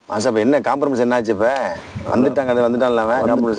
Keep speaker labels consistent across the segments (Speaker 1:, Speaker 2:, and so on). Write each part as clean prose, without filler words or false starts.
Speaker 1: மாசா இப்ப என்ன காம்ப்ரமைஸ் என்னாச்சு? இப்ப வந்துட்டான்ல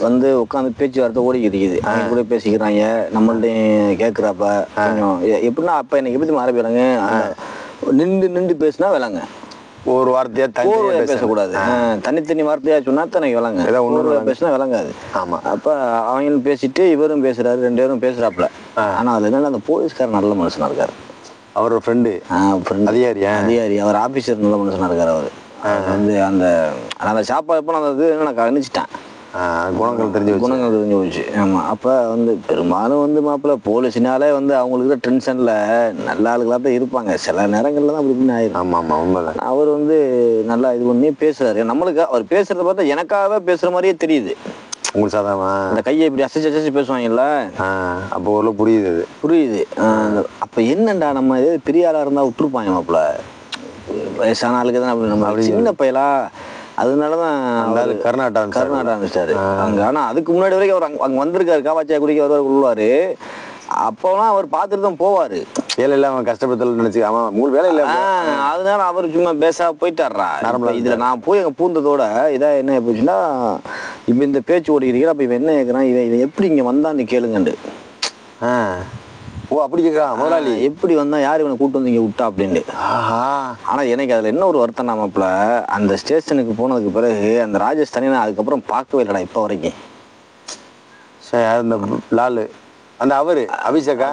Speaker 2: வந்து உட்காந்து பேச்சுவார்த்தை ஓடிக்கிட்டு இருக்குது. அவங்க கூட பேசிக்கிறாங்க, நம்மள்டையும் கேட்குறாப்ப கொஞ்சம் எப்படின்னா அப்ப எனக்கு எப்படி ஆரம்பிக்கிறாங்க, நின்று பேசினா விளங்க,
Speaker 1: ஒரு வார்த்தையா
Speaker 2: பேசக்கூடாது. தனித்தனி வார்த்தையா சொன்னா தனக்கு விளங்க, ஏதாவது பேசினா விளங்காது.
Speaker 1: ஆமா.
Speaker 2: அப்ப அவங்களும் பேசிட்டு இவரும் பேசுறாரு, 2 பேரும் பேசுறாப்புல. ஆனா அதுல என்னன்னா அந்த போலீஸ்காரர் நல்ல மனுஷனா இருக்காரு.
Speaker 1: அவரோட ஃப்ரெண்டு
Speaker 2: அதிகாரி, அவர் ஆபீசர் நல்ல மனுஷனா இருக்காரு. அவரு வந்து அந்த சாப்பாடு நான் நான் கணிச்சிட்டேன்,
Speaker 1: குணங்கள் தெரிஞ்சு
Speaker 2: போச்சு. ஆமா. அப்ப வந்து பெரும்பாலும் வந்து மாப்பிள்ள போலீஸ்னாலே வந்து அவங்களுக்கு டென்ஷன்ல நல்ல ஆளுகளா தான் இருப்பாங்க, சில நேரங்கள்ல தான் அப்படி இப்படின்னு ஆயிரும்.
Speaker 1: ஆமா ஆமா உண்மைதான்.
Speaker 2: அவர் வந்து நல்லா இது பண்ணி பேசுறாரு. நம்மளுக்கு அவர் பேசுறத பார்த்தா எனக்காகவே பேசுற மாதிரியே தெரியுது.
Speaker 1: உங்களுக்கு சாதாரணமா
Speaker 2: அந்த கையை இப்படி அசைச்சு பேசுவாங்கல்ல,
Speaker 1: அப்போ ஒரு புரியுது.
Speaker 2: அப்ப என்னண்டா நம்ம ஏதாவது பெரிய ஆளா இருந்தா விட்டுருப்பாங்க மாப்பிள்ள, வயசான ஆளுக்கு தான் அப்படி, நம்ம சின்ன பையலா, அதனாலதான்
Speaker 1: கர்நாடகா
Speaker 2: ஆரம்பிச்சிட்டாரு அங்க. ஆனா அதுக்கு முன்னாடி வரைக்கும் அவர் அங்க வந்திருக்காரு, காவாச்சியா குடிக்க வருவார் உள்ளாரு. அப்பெல்லாம் அவர் பார்த்துட்டு தான் போவாரு.
Speaker 1: வேலை இல்ல அவன் கஷ்டப்பட்டு நினைச்சு அவன் மூணு வேலை இல்ல,
Speaker 2: அதனால அவர் சும்மா பேசா போயிட்டாரா. இதுல நான் போய் அங்க பூந்ததோட இதா என்ன போச்சுன்னா, இப்ப இந்த பேச்சு ஓடிக்கிறீங்க. அப்ப இவன் என்ன கேட்கறான், இவன் எப்படி இங்க வந்தான்னு கேளுங்கண்டு.
Speaker 1: ஓ அப்படி கேட்கறான் முதலாளி,
Speaker 2: எப்படி வந்தா, யார் இவனை கூட்டு வந்து இங்க விட்டா அப்படின்னு. ஆனா எனக்கு அதுல என்ன ஒரு வருத்தம் நாமப்ல, அந்த ஸ்டேஷனுக்கு போனதுக்கு பிறகு அந்த ராஜஸ்தானி நான் அதுக்கப்புறம் பார்க்கவே இல்லடா இப்ப வரைக்கும்.
Speaker 1: அந்த லாலு அந்த அவரு அபிஷேகா,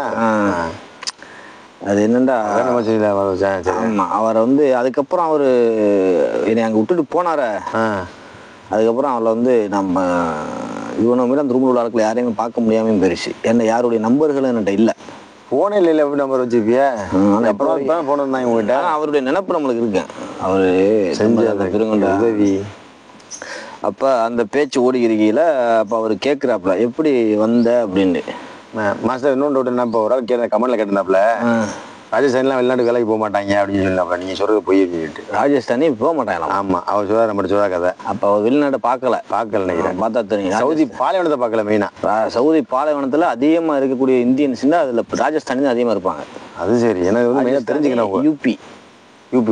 Speaker 2: அது என்னண்டா, ஆமா அவரை வந்து அதுக்கப்புறம் அவரு என்னை அங்க விட்டுட்டு போனார. அதுக்கப்புறம் அவளை வந்து நம்ம இவனை மீது அந்த ரூமில் உள்ள ஆட்களை யாரையுமே பார்க்க முடியாம போயிடுச்சு. என்ன யாருடைய நம்பர்களும் என்கிட்ட இல்லை.
Speaker 1: போனே இல்லை, எப்படி நம்பர் வச்சுப்பியா? போனோம் தான் இவங்ககிட்ட.
Speaker 2: அவருடைய நினைப்பு நம்மளுக்கு இருக்கு, அவரு செஞ்ச அந்த பெருங்கொண்ட உதவி. அப்ப அந்த பேச்சு ஓடிக்கிறீங்கள, அப்ப அவரு கேட்கிறாப்புல எப்படி வந்த அப்படின்னு.
Speaker 1: மாஸ்டர் இன்னொன்று டவுட் என்ன, இப்போ ஒரு ஆள் கமெண்ட்ல கேட்டிருந்தாப்புல, ராஜஸ்தான்லாம் வெளிநாட்டு வேலைக்கு போக மாட்டாங்க அப்படின்னு சொன்னாப்ல, நீங்க சொல்றது போய் சொல்லிட்டு.
Speaker 2: ராஜஸ்தானி போக மாட்டாங்க.
Speaker 1: ஆமா, அவர் சொல்ற நம்ம சொல்ற கதை.
Speaker 2: அப்ப அவர் வெளிநாட்டை பார்க்கல
Speaker 1: நினைக்கிறேன்.
Speaker 2: பார்த்தா தெரியும்.
Speaker 1: சவுதி பாலைவனத்தை பார்க்கல. மெயினா
Speaker 2: சவுதி பாலைவனத்துல அதிகமா இருக்கக்கூடிய இந்தியன்ஸ்னா அதுல ராஜஸ்தானி அதிகமா இருப்பாங்க.
Speaker 1: அது சரி, எனக்கு வந்து மெயினா தெரிஞ்சுக்கணும்.
Speaker 2: யூபி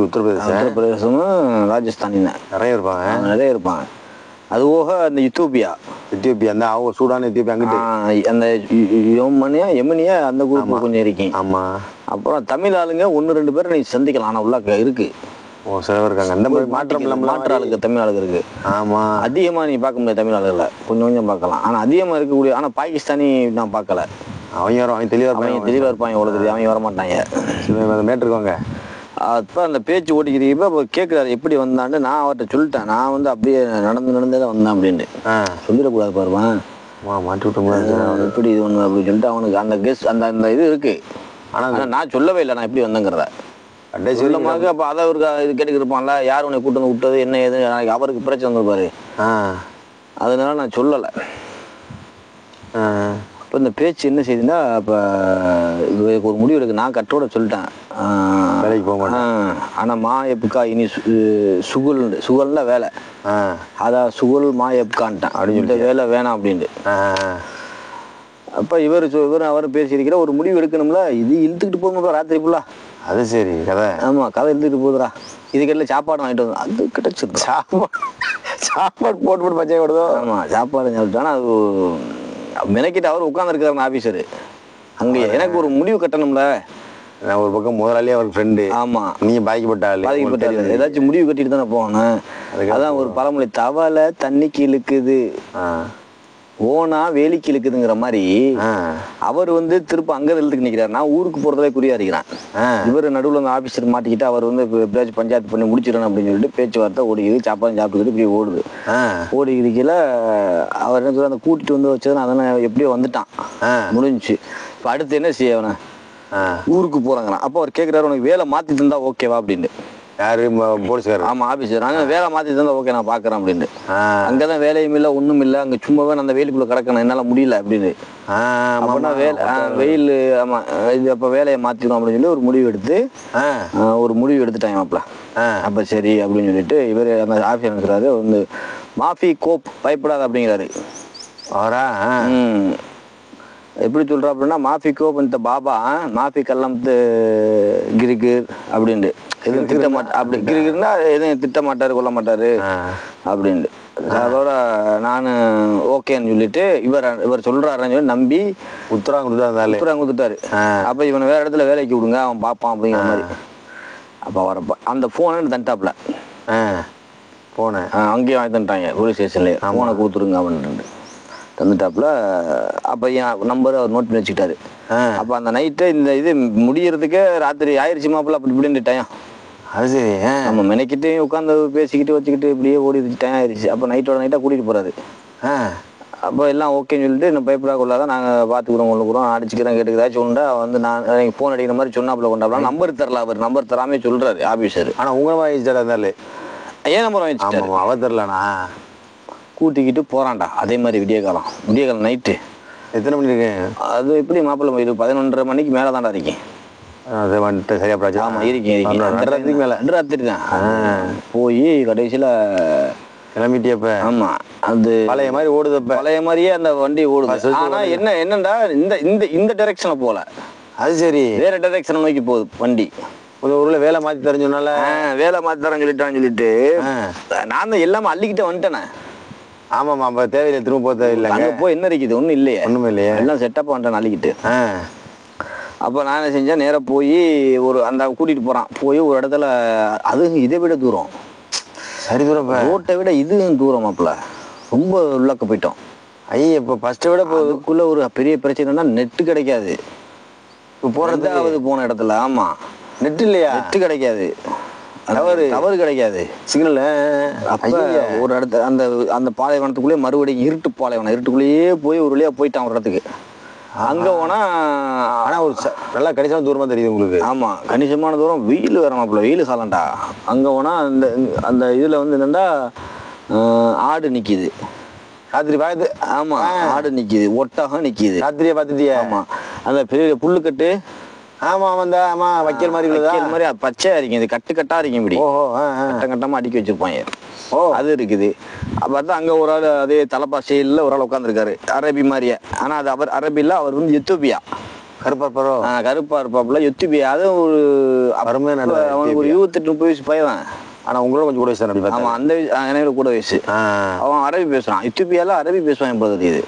Speaker 2: உத்தரப்பிரதேசமும் ராஜஸ்தானி
Speaker 1: நிறைய
Speaker 2: இருப்பாங்க. அது போக அந்த எத்தியோப்பியா
Speaker 1: அந்த சூடான எத்தியோப்பியா அங்கிட்டு
Speaker 2: அந்த யமனியா அந்த குரூப் கொஞ்சம் இருக்கீங்க.
Speaker 1: ஆமா.
Speaker 2: அப்புறம் தமிழ் ஆளுங்க 1-2 பேர் நீ சந்திக்கலாம். ஆனா உள்ள இருக்கு
Speaker 1: சில பேர் இருக்காங்க அந்த மாதிரி
Speaker 2: மாற்று ஆளுக்கு, தமிழ் ஆளுக்கு இருக்கு.
Speaker 1: ஆமா.
Speaker 2: அதிகமா நீ பார்க்க முடியாது தமிழ் ஆளுகளை, கொஞ்சம் பார்க்கலாம். ஆனா அதிகமா இருக்கக்கூடிய, ஆனா பாகிஸ்தானி நான் பார்க்கல.
Speaker 1: அவங்க தெளிவா
Speaker 2: இருப்பாங்க, அவ்வளவு தெரியும். அவங்க வரமாட்டாங்க,
Speaker 1: மேட்டிருக்காங்க.
Speaker 2: அப்போ அந்த பேச்சு ஓடிக்கிறீங்க. அப்போ கேட்குறாரு எப்படி வந்தான்னு. நான் அவர்கிட்ட சொல்லிட்டேன், நான் வந்து அப்படியே நடந்தே தான் வந்தேன் அப்படின்ட்டு. சொல்லிடக்கூடாது பாருவான்,
Speaker 1: மாட்டி விட்டு
Speaker 2: எப்படி இது ஒன்று அப்படின்னு சொல்லிட்டு அவனுக்கு அந்த அந்த இது இருக்கு. ஆனால் நான் சொல்லவே இல்லை நான் எப்படி வந்தேங்கிறத. சொல்லமாக அப்போ அதை ஒரு இது கேட்டுக்கிருப்பான்ல, யார் உன்னை கூட்டு வந்து விட்டது என்ன ஏது, நாளைக்கு அவருக்கு பிரச்சனை வந்துருப்பாரு. அதனால நான் சொல்லலை. இப்போ இந்த பேச்சு என்ன செய்யுதுன்னா, இப்போ ஒரு முடிவு எடுக்கு. நான் கட்டோட சொல்லிட்டேன்
Speaker 1: வேலைக்கு போக மாட்டேன்.
Speaker 2: ஆனால் மா எப்புக்கா இனி சுகல்ல வேலை, அதான் சுகல் மா எப்புக்கான்ட்டேன் அப்படின்னு வேலை வேணாம் அப்படின்ட்டு. அப்போ அவரும் பேசியிருக்கிற ஒரு முடிவு எடுக்கணும்ல. இது இழுத்துக்கிட்டு போகும்போது ராத்திரி ஃபுல்லா.
Speaker 1: அது சரி கதை.
Speaker 2: ஆமா, கதை இழுத்துக்கிட்டு போகுதுடா. இதுக்கெல்லாம் சாப்பாடு வாங்கிட்டு வந்து அது கிடைச்சிருக்கு.
Speaker 1: சாப்பாடு போட்டு பச்சை கொடுதோ.
Speaker 2: ஆமா, சாப்பாடு சாப்பிட்டானா அது மெனக்கிட்ட அவர் உட்காந்துருக்காரு ஆபீசரு. அங்க எனக்கு ஒரு முடிவு கட்டணும்ல.
Speaker 1: நான் ஒரு பக்கம் முதலாளி, அவர் ஃப்ரெண்டு.
Speaker 2: ஆமா,
Speaker 1: நீங்க பாதிக்கப்பட்டாலும்
Speaker 2: ஏதாச்சும் முடிவு கட்டிட்டு தானே போகணும். அதான் ஒரு பழமொழி, தவளை தண்ணிக்கு இழுக்குது, ஓனா வேலிக்கு இழுக்குதுங்கிற மாதிரி. அவர் வந்து திருப்ப அங்க எழுத்துக்கு நிக்கிறார், நான் ஊருக்கு போறதே குறியா இருக்கிறேன். இவர் நடுவில் வந்து ஆபீசர் மாட்டிக்கிட்டு அவர் வந்து எப்படியாச்சும் பஞ்சாயத்து பண்ணி முடிச்சிடணும் அப்படின்னு சொல்லிட்டு பேச்சுவார்த்தை ஓடிக்குது. சாப்பாடு சாப்பிட்டுக்கிட்டு இப்படி ஓடுது. ஓடிக்கிறதுல அவர் என்ன சொல்ற, அந்த கூட்டிட்டு வந்து வச்சது அதெல்லாம் எப்படியோ வந்துட்டான், முடிஞ்சுச்சு. இப்ப அடுத்து என்ன செய்ய, அவனை ஊருக்கு போறாங்களாம். அப்போ அவர் கேட்கிறாரு, உனக்கு வேலை மாத்தி தந்தா ஓகேவா அப்படின்னு.
Speaker 1: யாரு? போலீஸ்கார்.
Speaker 2: ஆமா, ஆபீசர். நாங்க வேலை மாத்தி தந்தா ஓகே நான் பாக்குறேன் அப்படின்னு. அங்கதான் வேலையும் இல்ல ஒண்ணும் இல்ல, அங்க சும்மாவே அந்த வெயிலுக்குள்ள கிடக்கணும், என்னால முடியல அப்படின்னு. வெயில். ஆமா, இது அப்ப வேலையை மாத்திடும் அப்படின்னு சொல்லி ஒரு முடிவு எடுத்துட்டாங்க மாப்ள. அப்ப சரி அப்படின்னு சொல்லிட்டு இவரு அந்த ஆபீசர் இருக்கிறாரு வந்து, மாஃபி கோப் பயப்படாத அப்படிங்கிறாரு.
Speaker 1: அவரா
Speaker 2: எப்படி சொல்கிறா அப்படின்னா மாஃபிக்கோ இந்த பாபா மாஃபி கல்லம் கிரிகிர் அப்படின்ட்டு எதுவும் திட்ட மாட்டா அப்படி கிரிகிர்னா எதுவும் திட்ட மாட்டார் கொல்ல மாட்டார் அப்படின்ட்டு அதோட நான் ஓகேன்னு சொல்லிட்டு இவர் சொல்கிறாருன்னு சொல்லி நம்பி
Speaker 1: உத்தரவாதம்
Speaker 2: கொடுத்துட்டாரு. அப்போ இவனை வேறு இடத்துல வேலைக்கு விடுங்க அவன் பார்ப்பான் அப்படிங்கிற மாதிரி. அப்போ வரப்போ அந்த ஃபோனை தந்துட்டாப்புல
Speaker 1: ஃபோனை
Speaker 2: அங்கேயும் வாங்கி தந்துட்டாங்க போலீஸ் ஸ்டேஷன்லேயே. ஃபோனை கொடுத்துருங்க அப்படின்ட்டு தந்துட்டாப்புல. அப்போ என் நம்பர் அவர் நோட் பண்ணி வச்சுக்கிட்டாரு. அப்போ அந்த நைட்டு இந்த இது முடியறதுக்கு ராத்திரி ஆயிடுச்சு மாப்பிள்ள அப்படி இப்படின்னு டைம்.
Speaker 1: அது சரி.
Speaker 2: நம்ம மெனக்கிட்டே உட்காந்து பேசிக்கிட்டு வச்சுக்கிட்டு இப்படியே ஓடி டைம் ஆயிடுச்சு. அப்போ நைட்டோட நைட்டாக கூட்டிகிட்டு போகிறாரு. அப்போ எல்லாம் ஓகேன்னு சொல்லிட்டு இன்னும் பயப்படாத கொள்ளாதான் நாங்கள் பார்த்துக்குறோம் கொள்ளுக்குறோம் அடிச்சுக்கிறோம் கேட்டுக்கிறதாச்சும் உண்டா வந்து நான் எனக்கு ஃபோன் அடிக்கிற மாதிரி சொன்னாப்புல கொண்டாப்பலாம். நம்பர் தரல அவர் நம்பர் தராமே சொல்கிறாரு ஆஃபீஸர்.
Speaker 1: ஆனால் உங்களை வாங்கிச்சார் இருந்தாலும்
Speaker 2: ஏன் நம்பர் வாங்கிச்சு
Speaker 1: அவ தரலண்ணா
Speaker 2: கூட்டிக்கிட்டு போகிறான்டா. அதே மாதிரி விடிய காலம் நைட்டு
Speaker 1: எத்தனை மணி இருக்கு
Speaker 2: அது எப்படி மாப்பிள்ளை இது 11:30 மணிக்கு மேலே தான்டா இருக்கேன்.
Speaker 1: அது வந்துட்டு சரியா பிராஜா.
Speaker 2: ஆமாம் இருக்கேன்
Speaker 1: 2 ராத்திரிக்கு மேலே
Speaker 2: 2 ராத்திரி தான் போய் கடைசியில்
Speaker 1: கிளம்பிட்டியப்ப.
Speaker 2: ஆமா அது
Speaker 1: பழைய மாதிரி ஓடுதப்ப
Speaker 2: பழைய மாதிரியே அந்த வண்டி ஓடுது. ஆனா என்னண்டா இந்த டைரக்ஷன்ல போல.
Speaker 1: அது சரி
Speaker 2: வேற டைரக்ஷன் நோக்கி போகுது வண்டி.
Speaker 1: ஒரு ஊர்ல வேலை மாத்தி தரேன்னு
Speaker 2: வேலை மாத்தி தரேன்னு சொல்லிட்டு நான் தான் எல்லாமே அள்ளிக்கிட்டே வந்துட்டேனே.
Speaker 1: ஆமாமா அப்ப தேவையில்லை திரும்ப போக தேவையில்லை.
Speaker 2: அங்க போய் என்ன இருக்குது ஒன்றும் இல்லையே
Speaker 1: ஒண்ணுமே இல்லையே
Speaker 2: எல்லாம் செட்டப் வந்துட்டேன் அள்ளிக்கிட்டு. அப்போ நான் என்ன செஞ்சேன் நேராக போய் ஒரு அந்த கூட்டிகிட்டு போகிறான். போய் ஒரு இடத்துல அது இதை விட தூரம்
Speaker 1: சரி தூரம்
Speaker 2: ரோட்டை விட இதுவும் தூரம் மாப்பிள்ள ரொம்ப உள்ளக்க போயிட்டோம்.
Speaker 1: ஐயா இப்போ ஃபர்ஸ்ட்டை விட
Speaker 2: அதுக்குள்ளே ஒரு பெரிய பிரச்சனைனா நெட்டு கிடைக்காது. இப்போ போகிறதாவது போன இடத்துல ஆமாம் நெட்டு இல்லையா நெட்டு கிடைக்காது டவர் கிடைக்காது சிக்னல். அப்போ ஒரு இடத்துல அந்த அந்த பாலைவனத்துக்குள்ளேயே மறுபடியும் இருட்டு பாலைவனம் இருட்டுக்குள்ளேயே போய் ஒரு வழியாக போயிட்டான் ஒரு இடத்துக்கு. அங்கே போனால்
Speaker 1: ஆனால் ஒரு நல்லா கணிசமான தூரமாக தெரியுது உங்களுக்கு.
Speaker 2: ஆமாம் கணிசமான தூரம் வெயில் வேற மாப்பிள்ள வெயில் காலண்டா. அங்கே போனால் அந்த அந்த இதில் வந்து என்னென்னா ஆடு நிற்கிது
Speaker 1: ராத்திரி பார்த்து.
Speaker 2: ஆமாம் ஆடு நிற்கிது ஒட்டகம் நிற்கிது.
Speaker 1: ராத்திரியை பார்த்துட்டியா?
Speaker 2: ஆமாம் அந்த பெரிய புல்லுக்கட்டு.
Speaker 1: ஆமாம் ஆமாம் ஆமாம் வைக்கல் மாதிரி
Speaker 2: வைக்கல் மாதிரி பச்சையாக இருக்கும். இது கட்டாக இருக்கும் இப்படி கட்டமாக அடுக்கி வச்சுருப்பாங்க. அது இருக்குது. பார்த்தா அங்கே ஒரு ஆள் அதே தலப்பா செயலில் ஒரு ஆள் உட்காந்துருக்காரு அரபி மாதிரியே. ஆனால் அது அவர் அரபி இல்லை அவர் வந்து எத்தியோப்பியா கருப்பா இருப்பாப்புல எத்தியோப்பியா. அது ஒரு அவனுக்கு ஒரு 28-30 வயசு பையன்.
Speaker 1: ஆனால் உங்களோட கொஞ்சம் கூட வயசு.
Speaker 2: ஆமாம் அந்த எனக்கு கூட வயசு. அவன் அரபி பேசுகிறான். எத்தியோப்பியாவில் அரபி பேசுவான் போல தெரியுது.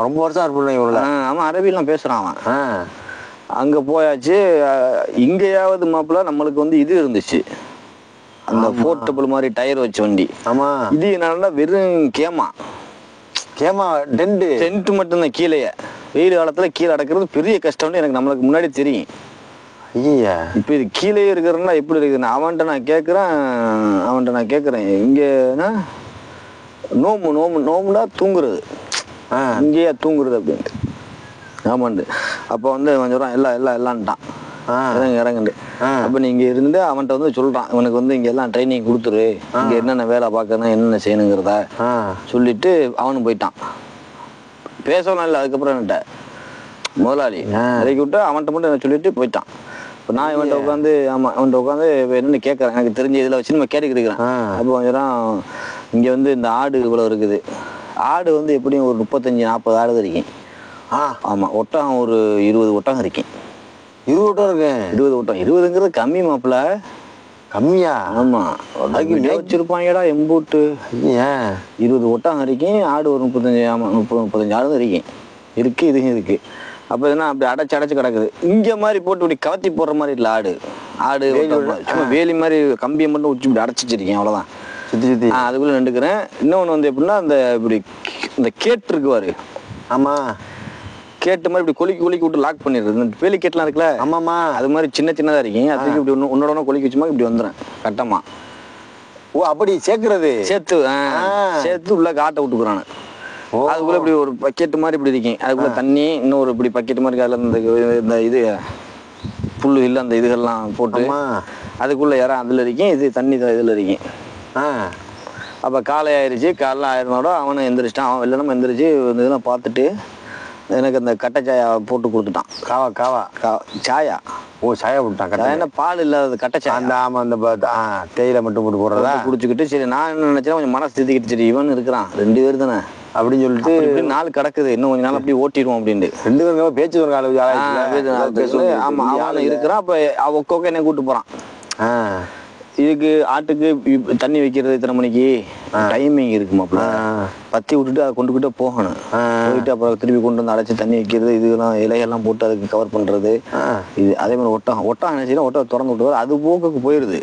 Speaker 1: ரொம்ப வருஷம் இருப்பாங்க.
Speaker 2: ஆமாம் அரபிலாம் பேசுகிறான் அவன். அங்கே போயாச்சு. இங்கேயாவது மாப்பிள்ள நம்மளுக்கு வந்து இது இருந்துச்சு அந்த போர்ட்டபிள் மாதிரி டயர் வச்ச வண்டி.
Speaker 1: ஆமா
Speaker 2: இது என்னன்னா வெறும் கேமா டென்ட் மட்டும்தான். கீழே வெயில் காலத்துல கீழே அடக்கிறது பெரிய கஷ்டம்னு எனக்கு நம்மளுக்கு முன்னாடி தெரியும்.
Speaker 1: ஐயா
Speaker 2: இப்போ இது கீழே இருக்கிறன்னா எப்படி இருக்குதுன்னு அவன்கிட்ட நான் கேட்குறேன் இங்கன்னா நோம்புனா தூங்குறது இங்கேயா தூங்குறது அப்படின்ட்டு. ஆமாண்டு அப்போ வந்து அவன் சொல்கிறான் எல்லான்ட்டான் இறங்குண்டு. அப்போ நீங்க இருந்து அவன்கிட்ட வந்து சொல்றான் இவனுக்கு வந்து இங்க எல்லாம் ட்ரைனிங் கொடுத்துரு இங்க என்னென்ன வேலை பார்க்கணும் என்னென்ன செய்யணுங்கிறத சொல்லிட்டு அவனும் போயிட்டான். பேசலாம் இல்லை. அதுக்கப்புறம் என்கிட்ட முதலாளி இறக்கி விட்டு அவன்கிட்ட மட்டும் சொல்லிட்டு போயிட்டான். இப்போ நான் இவன்கிட்ட உட்காந்து அவன்கிட்ட உட்காந்து என்னென்னு கேட்குறேன். எனக்கு தெரிஞ்ச இதில் வச்சு நம்ம கேட்டுக்கிறேன். அப்போ கொஞ்சம் இங்க வந்து இந்த ஆடு இவ்வளோ இருக்குது. ஆடு வந்து எப்படியும் ஒரு 35-40 ஆடு இருக்கேன். ஆமாம் ஒட்டகம் ஒரு 20 ஒட்டகம் இருக்கேன்.
Speaker 1: 20 ஒட்டம் இருக்கு.
Speaker 2: 20 ஒட்டம் 20ங்கிறது கம்மி மாப்பிள்ள.
Speaker 1: கம்மியா?
Speaker 2: ஆமா அதுக்கு வச்சிருப்பாங்கடா எம்பூட்டு. 20 ஒட்டகம் இருக்கேன். ஆடு ஒரு 35 ஆடு இருக்கேன் இருக்கு. இதுவும் இருக்கு. அப்போ என்ன அப்படி அடைச்சு கிடக்குது. இங்கே மாதிரி போட்டு இப்படி கவத்தி போடுற மாதிரி இல்லை. ஆடு சும்மா வேலி மாதிரி கம்பியை மட்டும் உச்சி இப்படி அடைச்சி வச்சிருக்கேன் அவ்வளோதான்.
Speaker 1: சுற்றி
Speaker 2: அதுக்குள்ளே நின்றுக்கிறேன். இன்னொன்று வந்து எப்படின்னா அந்த இப்படி இந்த கேட்டு இருக்குவாரு.
Speaker 1: ஆமாம்
Speaker 2: கேட்டு மாதிரி இப்படி கொலிக்கி விட்டு லாக் பண்ணிடுறது. இந்த வேலி கேட்லாம் இருக்குல்ல.
Speaker 1: ஆமாம்மா அது
Speaker 2: மாதிரி சின்னதாக இருக்கீங்க. அதுக்கு இப்படி உன்னோட கொலிக்கி வச்சுமா இப்படி வந்துடுறேன் கட்டமா.
Speaker 1: அப்படி
Speaker 2: சேர்த்து உள்ள காட்டை விட்டுக்குறானு. அதுக்குள்ள இப்படி ஒரு பக்கெட்டு மாதிரி இப்படி இருக்கேன். அதுக்குள்ள தண்ணி இன்னொரு இப்படி பக்கெட்டு மாதிரி அதில் இந்த இது புல்லு இல்லை அந்த இதுகள்லாம் போட்டு அதுக்குள்ள அதில் இருக்கேன். இது தண்ணி இதில் இருக்கேன். அப்போ காலை ஆயிடுச்சு. காலைல ஆயிருந்தோட அவனும் எந்திரிச்சிட்டான். அவன் வெள்ளனமா எந்திரிச்சு இதெல்லாம் பார்த்துட்டு எனக்கு அந்த கட்டை சாயா போட்டு கொடுத்துட்டான். சாயா
Speaker 1: சாயா போட்டான்.
Speaker 2: என்ன பால் இல்லாத கட்டை சாயா.
Speaker 1: அந்த ஆமாம் அந்த தேயிலை மட்டும் போட்டு போடுறதா
Speaker 2: குடிச்சுக்கிட்டு சரி நான் என்ன நினைச்சேன் கொஞ்சம் மனசு திட்டிக்கிட்டு சரி இவன் இருக்கிறான் 2 பேர் தானே
Speaker 1: அப்படின்னு சொல்லிட்டு
Speaker 2: இப்படி நாள் கிடக்குது, இன்னும் கொஞ்ச நாள் அப்படி ஓட்டிடுவோம் அப்படின்ட்டு
Speaker 1: 2 பேரும் பேச்சு ஒரு கால
Speaker 2: ஆமா அவன் இருக்கிறான். அப்ப அவ என்ன கூட்டு போறான். இதுக்கு ஆட்டுக்கு தண்ணி வைக்கிறது இத்தனை மணிக்கு டைமிங் இருக்குமாப்ல. பத்தி விட்டுட்டு அதை கொண்டுகிட்டே போகணும். போயிட்டு அப்புறம் திருப்பி கொண்டு வந்து அடைச்சி தண்ணி வைக்கிறது, இதெல்லாம் இலையெல்லாம் போட்டு அதுக்கு கவர் பண்றது. இது அதே மாதிரி ஒட்டகம் என்ன செய்யணும், ஒட்டகம் திறந்து விட்டுவாரு, அது போக்குக்கு போயிடுது.